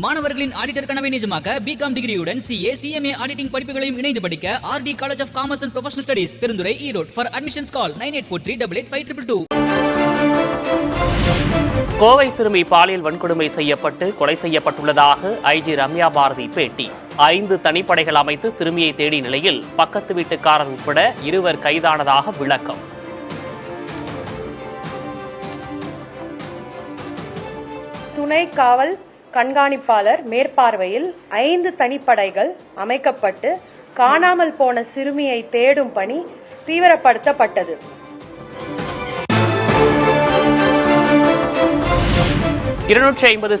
மாணவர்களின் ஆடிட்டர் கனவை நிஜமாக்க பிகாம் டிகிரியுடன் சிஏ சிஎம்ஏ ஆடிட்டிங் படிப்புகளையும் இணைந்து படிக்க RD college of commerce and professional studies Perundurai Erode. For admissions call 9843885222. Kovai சிறுமி பாலியல் வன்கொடுமை செய்யப்பட்டு கொலை செய்யப்பட்டுள்ளதாக ஐஜி ரம்யா பாரதி பேட்டி. 5 தனிப்படைகள் அமைத்து சிறுமியை தேடிய நிலையில் பக்கத்து வீட்டுக்காரர் உட்பட 2 கைதானதாக விளக்கம். துணை காவல் கண்காணிப்பாளர் மேற்பார்வையில் 5 தனிப்படைகள் அமைக்கப்பட்டு காணாமல் போன சிறுமியை தேடும் பணி தீவிரப்படுத்தப்பட்டது.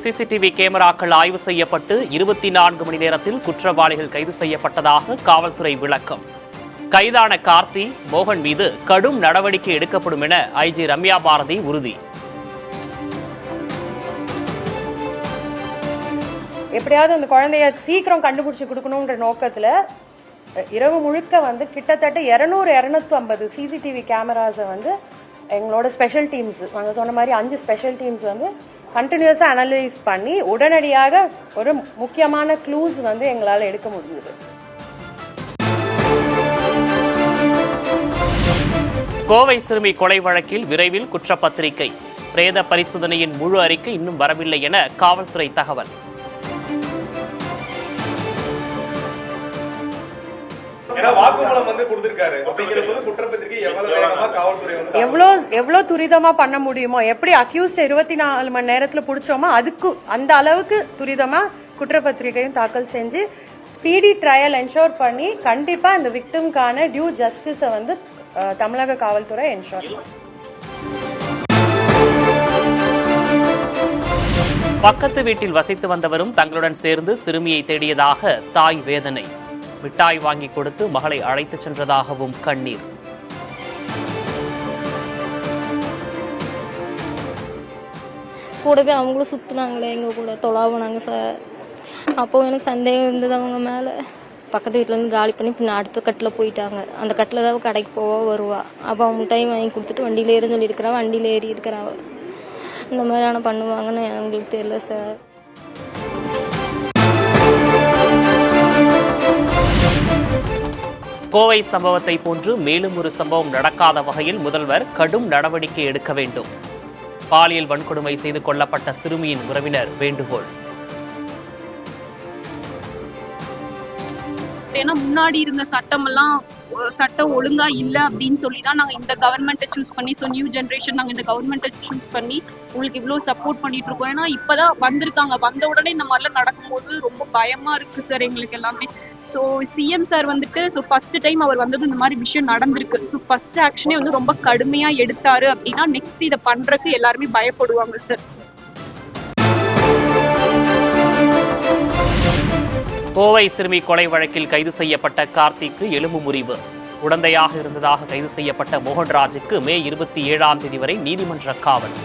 சிசிடிவி கேமராக்கள் ஆய்வு செய்யப்பட்டு 24 மணி நேரத்தில் குற்றவாளிகள் கைது செய்யப்பட்டதாக காவல்துறை விளக்கம். கைதான கார்த்தி, மோகன் மீது கடும் நடவடிக்கை எடுக்கப்படும் என ஐஜி ரம்யா பாரதி உறுதி. எப்படியாவது அந்த குழந்தைய சீக்கிரம் கண்டுபிடிச்சு கொடுக்கணும்ன்ற நோக்கத்துல இரவு முழுக்க கிட்டத்தட்ட 200-250 சிசிடிவி கேமராஸை எங்களோட ஸ்பெஷல் டீம்ஸ் நாங்கள் சொன்ன மாதிரி 5 ஸ்பெஷல் டீம்ஸ் கண்டினியூஸா அனலைஸ் பண்ணி உடனடியாக ஒரு முக்கியமான க்ளூஸ் எங்களால் எடுக்க முடியுது. கோவை சிறுமி கொலை வழக்கில் விரைவில் குற்றப்பத்திரிகை. பிரேத பரிசோதனையின் முழு அறிக்கை இன்னும் வரவில்லை என காவல்துறை தகவல். எவ்வளவு துரிதமா பண்ண முடியுமோ, எப்படி அக்யூஸ்ட் 24 மணி நேரத்துல புடிச்சோமோ அதுக்கு அந்த அளவுக்கு துரிதமா குற்றப்பத்திரிகையும் தாக்கல் செஞ்சு ஸ்பீடி ட்ரையல் என்ஷோர் பண்ணி கண்டிப்பா இந்த விக்டிம்கான டியூ ஜஸ்டிஸ தமிழக காவல்துறை என்ஷோர். பக்கத்து வீட்டில் வசித்து வந்தவரும் தங்களுடன் சேர்ந்து சிறுமியை தேடியதாக தாய் வேதனை. மிட்டாய் வாங்கி கொடுத்து மகளை அழைத்துச் சென்றதாகவும் கண்ணீர். கூடவே அவங்களும் சுற்றுனாங்களே, எங்கள் கூட தொலாவுனாங்க சார். அப்போ எனக்கு சந்தேகம் இருந்தது அவங்க மேலே. பக்கத்து வீட்டிலேருந்து காலி பண்ணி பின்ன அடுத்த கட்டில் போயிட்டாங்க. அந்த கட்டில் தான் கடைக்கு போவா வருவா. அப்போ அவங்க மிட்டாய் வாங்கி கொடுத்துட்டு வண்டியில் ஏறி சொல்லியிருக்கிறா, வண்டியில் ஏறி இருக்கிறான். இந்த மாதிரி ஆனால் பண்ணுவாங்கன்னு எங்களுக்கு தெரியல சார். கோவை சம்பவத்தை போன்று மேலும் ஒரு சம்பவம் நடக்காத வகையில் முதல்வர் கடும் நடவடிக்கை எடுக்க வேண்டும். பாலியல் வன்கொடுமை செய்து கொள்ளப்பட்ட சிறுமியின் உறவினர் வேண்டுகோள். ஏன்னா முன்னாடி இருந்த சட்டம் ஒழுங்கா இல்ல அப்படின்னு சொல்லிதான் நாங்க இந்த கவர்மெண்ட்டை சூஸ் பண்ணி, நியூ ஜெனரேஷன் நாங்க இந்த கவர்மெண்ட்டை சூஸ் பண்ணி உங்களுக்கு இவ்வளவு சப்போர்ட் பண்ணிட்டு இருக்கோம். ஏன்னா இப்பதான் வந்திருக்காங்க, வந்த உடனே இந்த மாதிரிலாம் நடக்கும்போது ரொம்ப பயமா இருக்கு சார் எங்களுக்கு எல்லாமே. So CM sir first time அவர் இந்த மாதிரி விஷயம் நடந்திருக்கு. ஸோ ஃபர்ஸ்ட் ஆக்ஷனே ரொம்ப கடுமையா எடுத்தாரு அப்படின்னா நெக்ஸ்ட் இதை பண்றதுக்கு எல்லாருமே பயப்படுவாங்க சார். கோவை சிறுமி கொலை வழக்கில் கைது செய்யப்பட்ட கார்த்திக்கு எலும்பு முறிவு. உடந்தையாக இருந்ததாக கைது செய்யப்பட்ட மோகன்ராஜுக்கு மே 27ஆம் தேதி வரை நீதிமன்ற காவல்.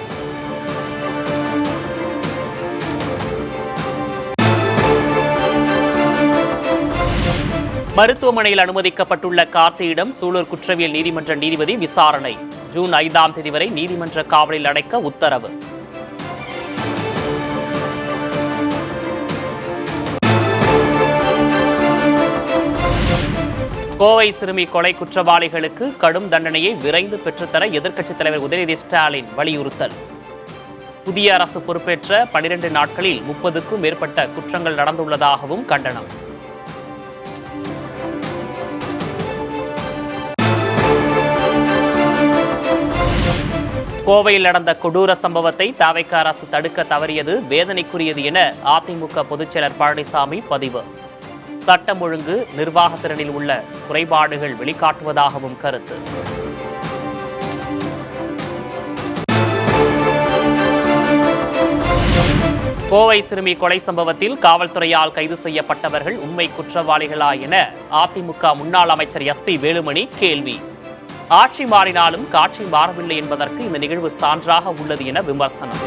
மருத்துவமனையில் அனுமதிக்கப்பட்டுள்ள கார்த்தியிடம் சூலூர் குற்றவியல் நீதிமன்ற நீதிபதி விசாரணை. ஜூன் 5ஆம் தேதி வரை நீதிமன்ற காவலில் அடைக்க உத்தரவு. கோவை சிறுமி கொலை குற்றவாளிகளுக்கு கடும் தண்டனையை விரைந்து பெற்றுத்தர எதிர்க்கட்சித் தலைவர் உதயநிதி ஸ்டாலின் வலியுறுத்தல். புதிய அரசு பொறுப்பேற்ற 12 நாட்களில் 30க்கும் மேற்பட்ட குற்றங்கள் நடந்துள்ளதாகவும் கண்டனம். கோவையில் நடந்த கொடூர சம்பவத்தை தவிக அரசு தடுக்க தவறியது வேதனைக்குரியது என அதிமுக பொதுச்செயலர் பழனிசாமி பதிவு. சட்டம் ஒழுங்கு நிர்வாகத்திறனில் உள்ள குறைபாடுகள் வெளிக்காட்டுவதாகவும் கருத்து. கோவை சிறுமி கொலை சம்பவத்தில் காவல்துறையால் கைது செய்யப்பட்டவர்கள் உண்மை குற்றவாளிகளா என அதிமுக முன்னாள் அமைச்சர் SP வேலுமணி கேள்வி. ஆட்சி மாறினாலும் காட்சி மாறவில்லை என்பதற்கு இந்த நிகழ்வு சான்றாக உள்ளது என விமர்சனம்.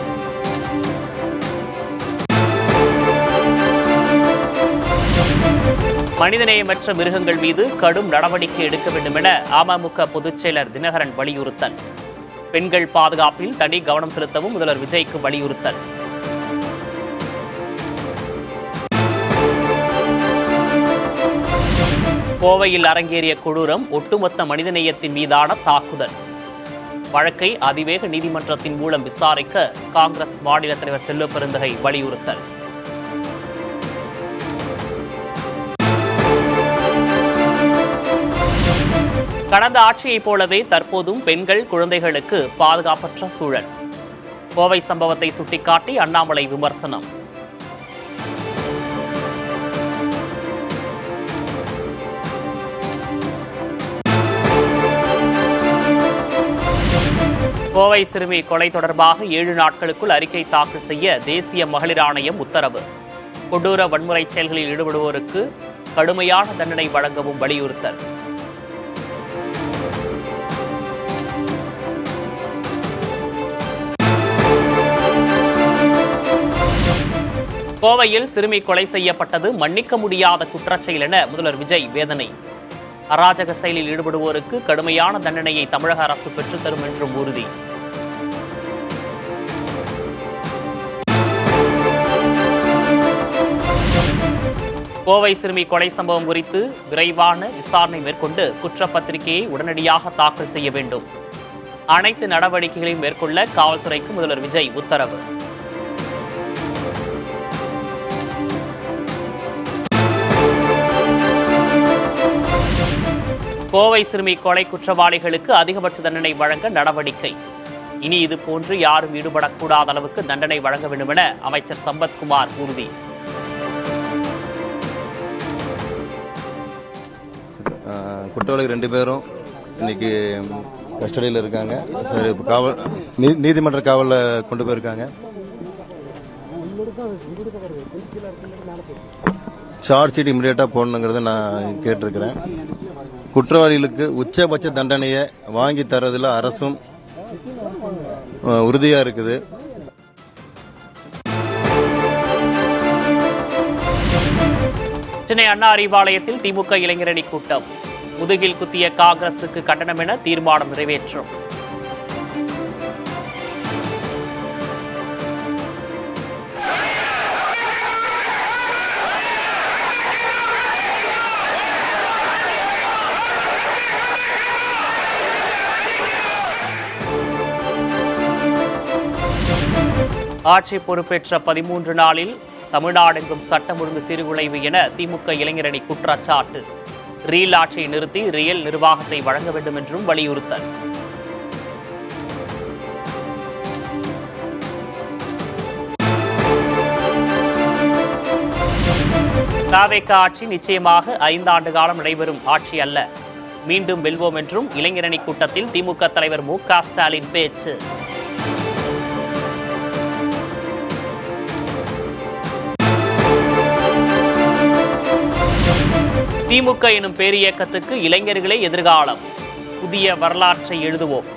மனிதநேயமற்ற மிருகங்கள் மீது கடும் நடவடிக்கை எடுக்க வேண்டும் என அமமுக பொதுச் செயலர் தினகரன் வலியுறுத்தல். பெண்கள் பாதுகாப்பில் தனி கவனம் செலுத்தவும் முதல்வர் விஜய்க்கு வலியுறுத்தல். கோவையில் அரங்கேறிய கொடூரம் ஒட்டுமொத்த மனிதநேயத்தின் மீதான தாக்குதல். வழக்கை அதிவேக நீதிமன்றத்தின் மூலம் விசாரிக்க காங்கிரஸ் மாநில தலைவர் செல்வ பெருந்தகை வலியுறுத்தல். கடந்த ஆட்சியைப் போலவே தற்போதும் பெண்கள் குழந்தைகளுக்கு பாதுகாப்பற்ற சூழல். கோவை சம்பவத்தை சுட்டிக்காட்டி அண்ணாமலை விமர்சனம். கோவை சிறுமி கொலை தொடர்பாக 7 நாட்களுக்குள் அறிக்கை தாக்கல் செய்ய தேசிய மகளிர் ஆணையம் உத்தரவு. கொடூர வன்முறை செயல்களில் ஈடுபடுவோருக்கு கடுமையான தண்டனை வழங்கவும் வலியுறுத்தல். கோவையில் சிறுமி கொலை செய்யப்பட்டது மன்னிக்க முடியாத குற்றச்செயல் என முதல்வர் விஜய் வேதனை. அராஜக செயலில் ஈடுபடுவோருக்கு கடுமையான தண்டனையை தமிழக அரசு பெற்றுத்தரும் என்றும் உறுதி. கோவை சிறுமி கொலை சம்பவம் குறித்து விரைவான விசாரணை மேற்கொண்டு குற்றப்பத்திரிகையை உடனடியாக தாக்கல் செய்ய வேண்டும். அனைத்து நடவடிக்கைகளையும் மேற்கொள்ள காவல்துறைக்கு முதல்வர் விஜய் உத்தரவு. கோவை சிறுமி கொலை குற்றவாளிகளுக்கு அதிகபட்ச தண்டனை வழங்க நடவடிக்கை. இனி இது போன்று யாரும் ஈடுபடக்கூடாத அளவுக்கு தண்டனை வழங்க வேண்டும் என அமைச்சர் சம்பத்குமார் உறுதி. குற்றவாளிகள் 2 பேரும் இன்னைக்கு கஸ்டடியில் இருக்காங்க. காவல் நீதிமன்ற காவலில் கொண்டு போயிருக்காங்க. சார்ஜ் ஷீட் இமிடியேட்டாக போடணுங்கிறத நான் கேட்டிருக்கிறேன். குற்றவாளிகளுக்கு உச்சபட்ச தண்டனையை வாங்கி தரதில் அரசும் உறுதியாக இருக்குது. சென்னை அண்ணா அறிவாலயத்தில் திமுக இளைஞரணி கூட்டம். முதுகில் குத்திய காங்கிரசுக்கு கண்டனம் என தீர்மானம் நிறைவேற்றும். ஆட்சி பொறுப்பேற்ற 13 நாளில் தமிழ்நாடெங்கும் சட்டம் ஒழுங்கு சீர்குலைவு என திமுக இளைஞரணி குற்றச்சாட்டு. ரீல் ஆட்சியை நிறுத்தி ரியல் நிர்வாகத்தை வழங்க வேண்டும் என்றும் வலியுறுத்தல். தாவேகா ஆட்சி நிச்சயமாக 5 ஆண்டு காலம் நடைபெறும் ஆட்சி அல்ல. மீண்டும் வெல்வோம் என்றும் இளைஞரணி கூட்டத்தில் திமுக தலைவர் மு.க. ஸ்டாலின் பேச்சு. திமுக எனும் பேரியக்கத்துக்கு இளைஞர்களே எதிர்காலம். புதிய வரலாற்றை எழுதுவோம்.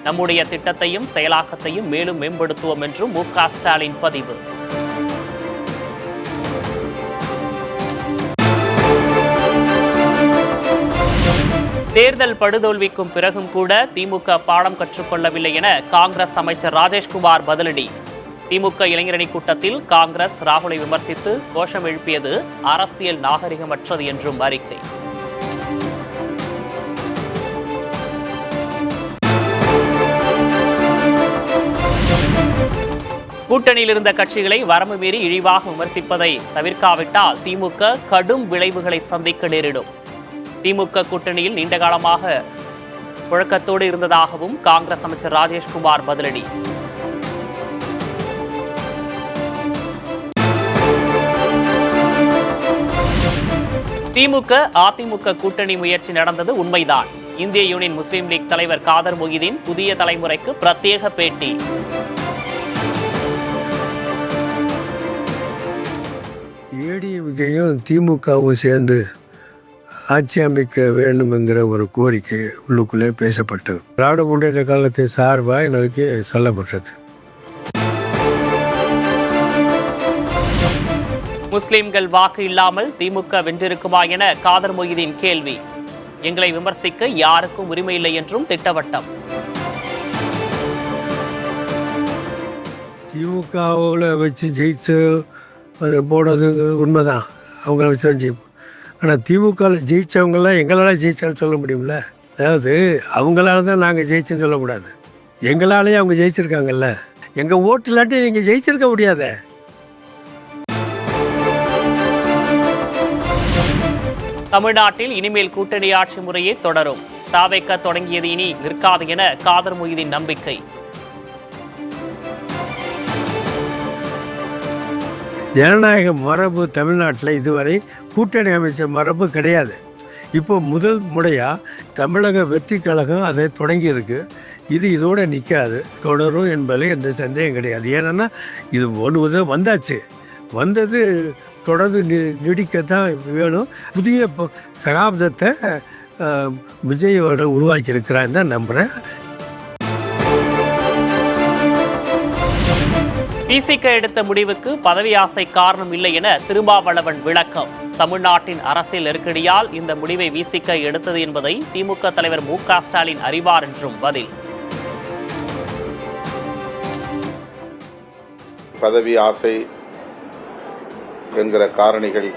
நம்முடைய திட்டத்தையும் செயலாக்கத்தையும் மேலும் மேம்படுத்துவோம் என்றும் மு.க. ஸ்டாலின் பதிவு. தேர்தல் படுதோல்விக்கும் பிறகும் கூட திமுக பாடம் கற்றுக்கொள்ளவில்லை என காங்கிரஸ் அமைச்சர் ராஜேஷ்குமார் பதிலடி. திமுக இளைஞரணி கூட்டத்தில் காங்கிரஸ் ராகுலை விமர்சித்து கோஷம் எழுப்பியது அரசியல் நாகரிகமற்றது என்றும் அறிக்கை. கூட்டணியில் இருந்த கட்சிகளை வரம்பு மீறி இழிவாக விமர்சிப்பதை தவிர்க்காவிட்டால் திமுக கடும் விளைவுகளை சந்திக்க நேரிடும். திமுக கூட்டணியில் நீண்ட காலமாக புழக்கத்தோடு இருந்ததாகவும் காங்கிரஸ் அமைச்சர் ராஜேஷ்குமார் பதிலடி. திமுக அதிமுக கூட்டணி முயற்சி நடந்தது உண்மைதான். இந்திய யூனியன் முஸ்லீம் லீக் தலைவர் காதர் மொஹிதீன் புதிய தலைமுறைக்கு பிரத்யேக பேட்டி. ஏடிஎம்கேயும் திமுகவும் சேர்ந்து ஆட்சி அமைக்க வேண்டும் என்கிற ஒரு கோரிக்கை உள்ளுக்குள்ளே பேசப்பட்டது. திராவிட முன்னேற்ற காலத்தை சார்பாக எனக்கு சொல்லப்பட்டது. முஸ்லிம்கள் வாக்கு இல்லாமல் திமுக வென்றிருக்குமா என காதர் மொஹிதீன் கேள்வி. எங்களை விமர்சிக்க யாருக்கும் உரிமை இல்லை என்றும் திட்டவட்டம். திமுகவில் வச்சு ஜெயிச்சு அது போனது உண்மைதான். அவங்கள வச்சு தான் ஜெயிப்போம். ஆனால் திமுகவில் ஜெயித்தவங்களாம் எங்களால் ஜெயிச்சான்னு சொல்ல முடியும்ல. அதாவது அவங்களால தான் நாங்கள் ஜெயிச்சோன்னு சொல்லக்கூடாது. எங்களாலேயே அவங்க ஜெயிச்சிருக்காங்கல்ல. எங்கள் ஓட்டு இல்லாட்டி நீங்கள் ஜெயிச்சிருக்க முடியாதே. தமிழ்நாட்டில் இனிமேல் கூட்டணி ஆட்சி முறையே தொடரும். தாவேக்க தொடங்கியது இனி நிற்காது என காதர் மொய்தீன் நம்பிக்கை. ஜனநாயக மரபு தமிழ்நாட்டில் இதுவரை கூட்டணி அமைச்ச மரபு கிடையாது. இப்போ முதல் முறையாக தமிழக வெற்றி கழகம் அதை தொடங்கியிருக்கு. இது இதோடு நிற்காது, தொடரும் என்பதில் எந்த சந்தேகம் கிடையாது. ஏன்னா இது ஒன்று வந்தாச்சு, வந்தது தொடர்ந்து நீடிக்கத்தான் வேணும். புதிய சகாப்தத்தை விஜயோட உருவாக்கி இருக்கிறான்னு தான் நம்புகிறேன். பிசிக எடுத்த முடிவுக்கு பதவி ஆசை காரணம் இல்லை என திருமாவளவன் விளக்கம். தமிழ்நாட்டின் அரசியல் நெருக்கடியால் இந்த முடிவை விசிக எடுத்தது என்பதை திமுக தலைவர் மு.க. ஸ்டாலின் அறிவார் என்றும் பதில். பதவி ஆசை என்கிற காரணிகள்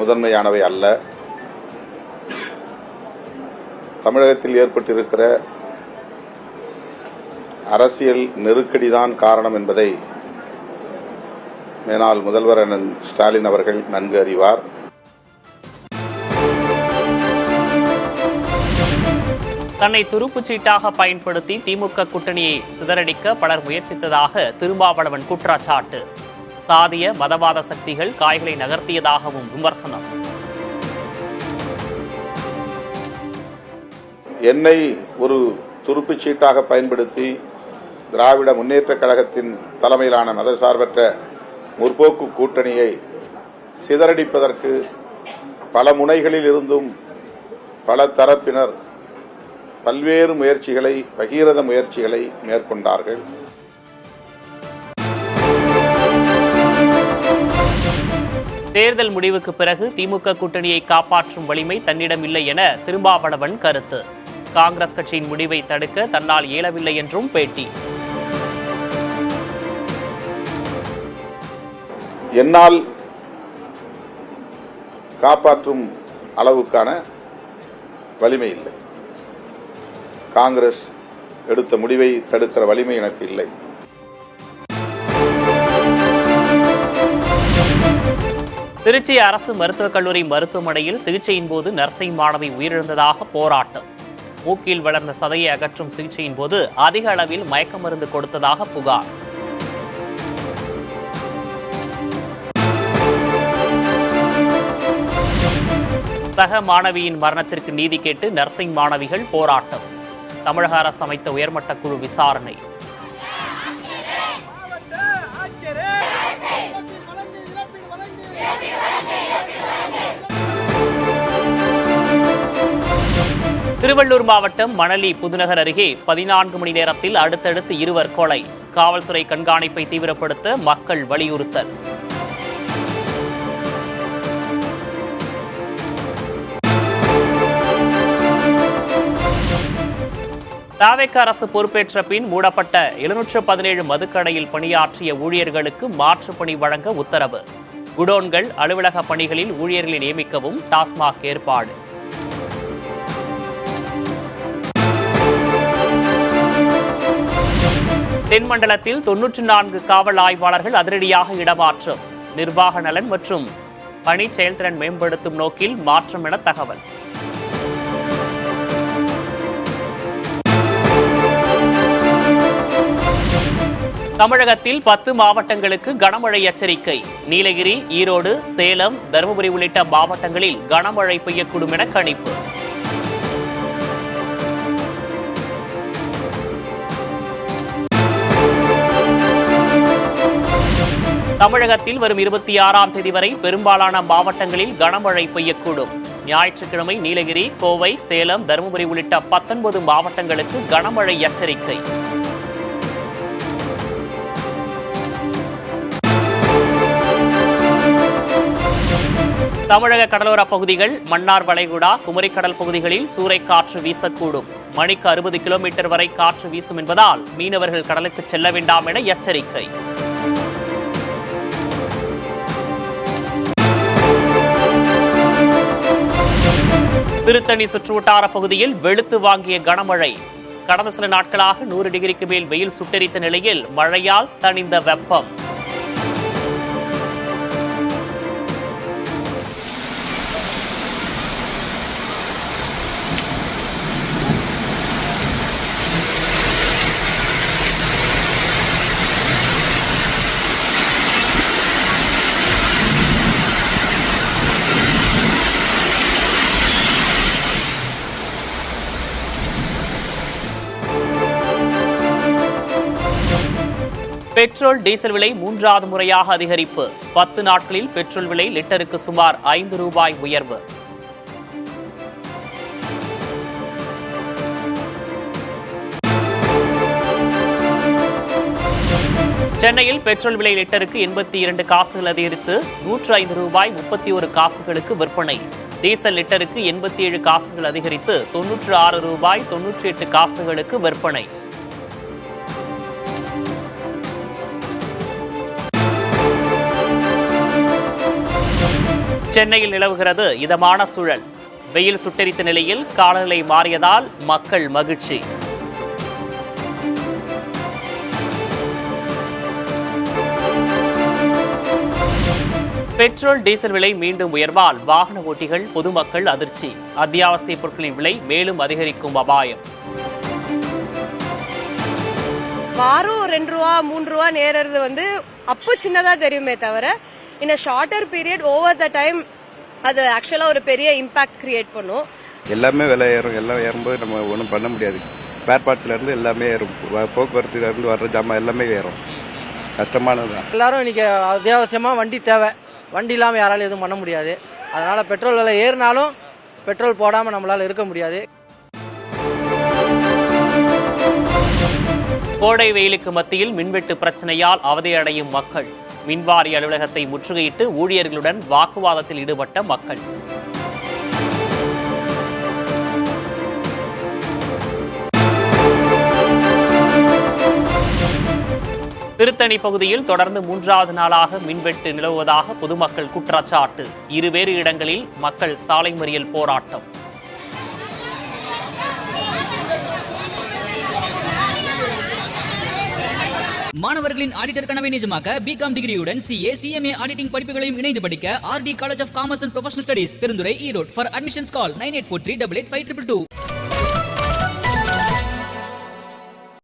முதன்மையானவை அல்ல. தமிழகத்தில் ஏற்பட்டிருக்கிற அரசியல் நெருக்கடிதான் காரணம் என்பதை மேனாள் முதல்வர் அண்ணன் ஸ்டாலின் அவர்கள் நன்கு அறிவார். தன்னை துருப்புச் சீட்டாக பயன்படுத்தி திமுக கூட்டணியை சிதறடிக்க பலர் முயற்சித்ததாக திருமாவளவன் குற்றச்சாட்டு. சாதிய மதவாத சக்திகள் காய்களை நகர்த்தியதாகவும் விமர்சனம். என்னை ஒரு துருப்புச் சீட்டாக பயன்படுத்தி திராவிட முன்னேற்றக் கழகத்தின் தலைமையிலான மதசார்பற்ற முற்போக்கு கூட்டணியை சிதறடிப்பதற்கு பல முனைகளில் இருந்தும் பல தரப்பினர் பல்வேறு முயற்சிகளை, பகீரத முயற்சிகளை மேற்கொண்டார்கள். தேர்தல் முடிவுக்கு பிறகு திமுக கூட்டணியை காப்பாற்றும் வலிமை தன்னிடம் இல்லை என திருமாவளவன் கருத்து. காங்கிரஸ் கட்சியின் முடிவை தடுக்க தன்னால் இயலவில்லை என்றும் பேட்டி. என்னால் காப்பாற்றும் அளவுக்கான வலிமை இல்லை. காங்கிரஸ் எடுத்த முடிவை தடுக்கிற வலிமை எனக்கு இல்லை. திருச்சி அரசு மருத்துவக் கல்லூரி மருத்துவமனையில் சிகிச்சையின் போது நர்சிங் மாணவி உயிரிழந்ததாக போராட்டம். மூக்கில் வளர்ந்த சதையை அகற்றும் சிகிச்சையின் போது அதிக அளவில் மயக்க மருந்து கொடுத்ததாக புகார். சக மாணவியின் மரணத்திற்கு நீதி கேட்டு நர்சிங் மாணவிகள் போராட்டம். தமிழக அரசு அமைத்த உயர்மட்ட குழு விசாரணை. திருவள்ளூர் மாவட்டம் மணலி புதுநகர் அருகே 14 மணி நேரத்தில் அடுத்தடுத்து 2 கொலை. காவல்துறை கண்காணிப்பை தீவிரப்படுத்த மக்கள் வலியுறுத்தல். தாவேக்க அரசு பொறுப்பேற்ற பின் மூடப்பட்ட 717 மதுக்கடையில் பணியாற்றிய ஊழியர்களுக்கு மாற்றுப் பணி வழங்க உத்தரவு. குடோன்கள், அலுவலக பணிகளில் ஊழியர்களை நியமிக்கவும் டாஸ்மாக் ஏற்பாடு. தென்மண்டலத்தில் 94 காவல் ஆய்வாளர்கள் அதிரடியாக இடமாற்றம். நிர்வாக நலன் மற்றும் பணி செயல்திறன் மேம்படுத்தும் நோக்கில் மாற்றம் என தகவல். தமிழகத்தில் 10 மாவட்டங்களுக்கு கனமழை எச்சரிக்கை. நீலகிரி, ஈரோடு, சேலம், தருமபுரி உள்ளிட்ட மாவட்டங்களில் கனமழை பெய்யக்கூடும் என கணிப்பு. தமிழகத்தில் வரும் 26ஆம் தேதி வரை பெரும்பாலான மாவட்டங்களில் கனமழை பெய்யக்கூடும். ஞாயிற்றுக்கிழமை நீலகிரி, கோவை, சேலம், தருமபுரி உள்ளிட்ட 19 மாவட்டங்களுக்கு கனமழை எச்சரிக்கை. தமிழக கடலோர பகுதிகள், மன்னார் வளைகுடா, குமரிக்கடல் பகுதிகளில் சூறைக்காற்று வீசக்கூடும். மணிக்கு 60 கிலோமீட்டர் வரை காற்று வீசும் என்பதால் மீனவர்கள் கடலுக்கு செல்ல வேண்டாம் என எச்சரிக்கை. திருத்தணி சுற்றுவட்டார பகுதியில் வெளுத்து வாங்கிய கனமழை. கடந்த சில நாட்களாக 100 டிகிரிக்கு மேல் வெயில் சுட்டெரித்த நிலையில் மழையால் தணிந்த வெப்பம். பெட்ரோல் டீசல் விலை 3வது முறையாக அதிகரிப்பு. 10 நாட்களில் பெட்ரோல் விலை லிட்டருக்கு சுமார் 5 ரூபாய் உயர்வு. சென்னையில் பெட்ரோல் விலை லிட்டருக்கு 82 காசுகள் அதிகரித்து 105 ரூபாய் 31 காசுகளுக்கு விற்பனை. டீசல் லிட்டருக்கு 87 காசுகள் அதிகரித்து 96 ரூபாய் 98 காசுகளுக்கு விற்பனை. சென்னையில் நிலவுகிறது இதமான சூழல். வெயில் சுட்டெரித்த நிலையில் காலநிலை மாறியதால் மக்கள் மகிழ்ச்சி. பெட்ரோல் டீசல் விலை மீண்டும் உயர்வால் வாகன ஓட்டிகள் பொதுமக்கள் அதிர்ச்சி. அத்தியாவசிய பொருட்களின் விலை மேலும் அதிகரிக்கும் அபாயம். வாரம் 2 ரூபா 3 ரூபா நேரது வந்து அப்போ சின்னதா தெரியுமே தவிர in a shorter period over the time அது ஆக்சுவலா ஒரு பெரிய இம்பாக்ட் கிரியேட் பண்ணும். எல்லாமே விலை ஏறும். எல்லாம் ஏறும்போது நம்ம ஒன்றும் பண்ண முடியாது. ஸ்பேர் பார்ட்ஸ்ல இருந்து எல்லாமே ஏறும். போக்குவரத்துல இருந்து வர்ற ஜாமான் எல்லாமே ஏறும். கஷ்டமானதுதான். எல்லாரும் இன்னைக்கு அத்தியாவசியமா வண்டி தேவை. வண்டி இல்லாம யாராலும் எதுவும் பண்ண முடியாது. அதனால பெட்ரோல் விலை ஏறினாலும் பெட்ரோல் போடாம நம்மளால இருக்க முடியாது. கோடை வெயிலுக்கு மத்தியில் மின்வெட்டு பிரச்சனையால் அவதியடையும் மக்கள். மின்வாரிய அலுவலகத்தை முற்றுகையிட்டு ஊழியர்களுடன் வாக்குவாதத்தில் ஈடுபட்ட மக்கள். திருத்தணி பகுதியில் தொடர்ந்து 3வது நாளாக மின்வெட்டு நிலவுவதாக பொதுமக்கள் குற்றச்சாட்டு. இருவேறு இடங்களில் மக்கள் சாலை மறியல் போராட்டம். மாணவர்களின் ஆடிட்டர் கனவை நிஜமாக்க பிகாம் டிகிரியுடன் CA, CMA ஆடிட்டிங் படிப்புகளையும் இணைந்து படிக்க RD college of commerce and professional studies Perundurai Erode. For admissions call 9843885522.